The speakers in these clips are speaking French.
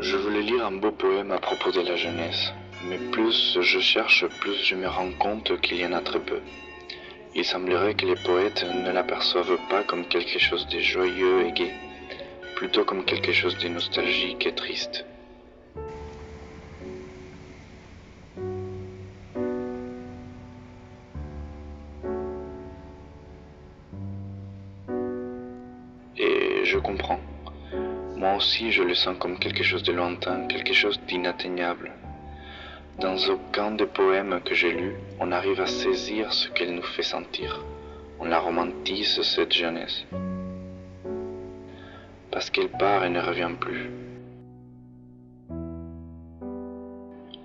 Je voulais lire un beau poème à propos de la jeunesse, mais plus je cherche, plus je me rends compte qu'il y en a très peu. Il semblerait que les poètes ne l'aperçoivent pas comme quelque chose de joyeux et gai, plutôt comme quelque chose de nostalgique et triste. Et je comprends. Moi aussi, je le sens comme quelque chose de lointain, quelque chose d'inatteignable. Dans aucun des poèmes que j'ai lus, on arrive à saisir ce qu'elle nous fait sentir. On la romantise, cette jeunesse. Parce qu'elle part et ne revient plus.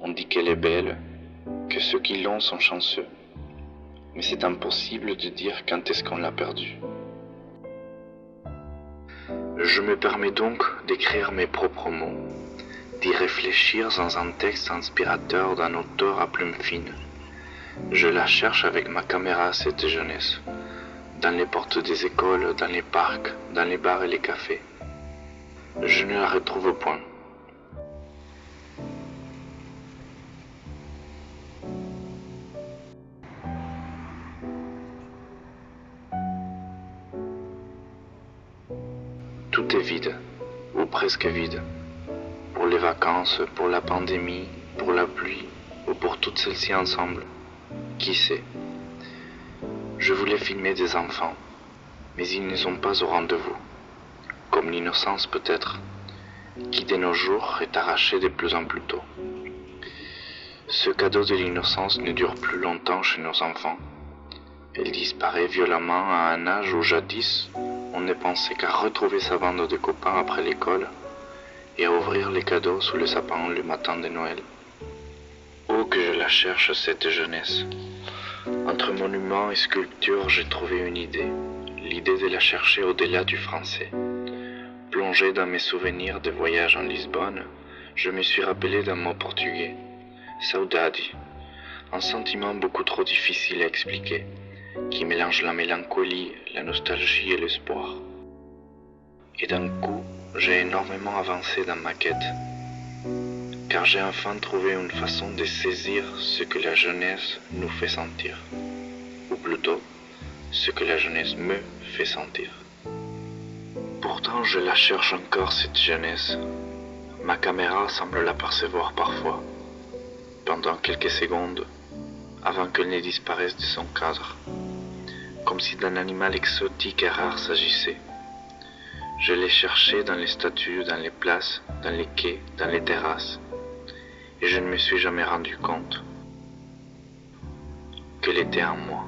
On dit qu'elle est belle, que ceux qui l'ont sont chanceux. Mais c'est impossible de dire quand est-ce qu'on l'a perdue. Je me permets donc d'écrire mes propres mots, d'y réfléchir dans un texte inspirateur d'un auteur à plume fine. Je la cherche avec ma caméra, cette jeunesse, dans les portes des écoles, dans les parcs, dans les bars et les cafés. Je ne la retrouve point. Tout est vide, ou presque vide. Pour les vacances, pour la pandémie, pour la pluie, ou pour toutes celles-ci ensemble. Qui sait? Je voulais filmer des enfants, mais ils ne sont pas au rendez-vous. Comme l'innocence peut-être, qui de nos jours est arrachée de plus en plus tôt. Ce cadeau de l'innocence ne dure plus longtemps chez nos enfants. Elle disparaît violemment à un âge où jadis, on ne pensait qu'à retrouver sa bande de copains après l'école et à ouvrir les cadeaux sous le sapin le matin de Noël. Oh que je la cherche, cette jeunesse. Entre monument et sculpture, j'ai trouvé une idée, l'idée de la chercher au-delà du français. Plongé dans mes souvenirs de voyage en Lisbonne, je me suis rappelé d'un mot portugais, saudade, un sentiment beaucoup trop difficile à expliquer, qui mélange la mélancolie, la nostalgie et l'espoir. Et d'un coup, j'ai énormément avancé dans ma quête, car j'ai enfin trouvé une façon de saisir ce que la jeunesse nous fait sentir, ou plutôt, ce que la jeunesse me fait sentir. Pourtant, je la cherche encore, cette jeunesse. Ma caméra semble l'apercevoir parfois, pendant quelques secondes, avant qu'elle ne disparaisse de son cadre, comme si d'un animal exotique et rare s'agissait. Je l'ai cherchée dans les statues, dans les places, dans les quais, dans les terrasses, et je ne me suis jamais rendu compte qu'elle était en moi.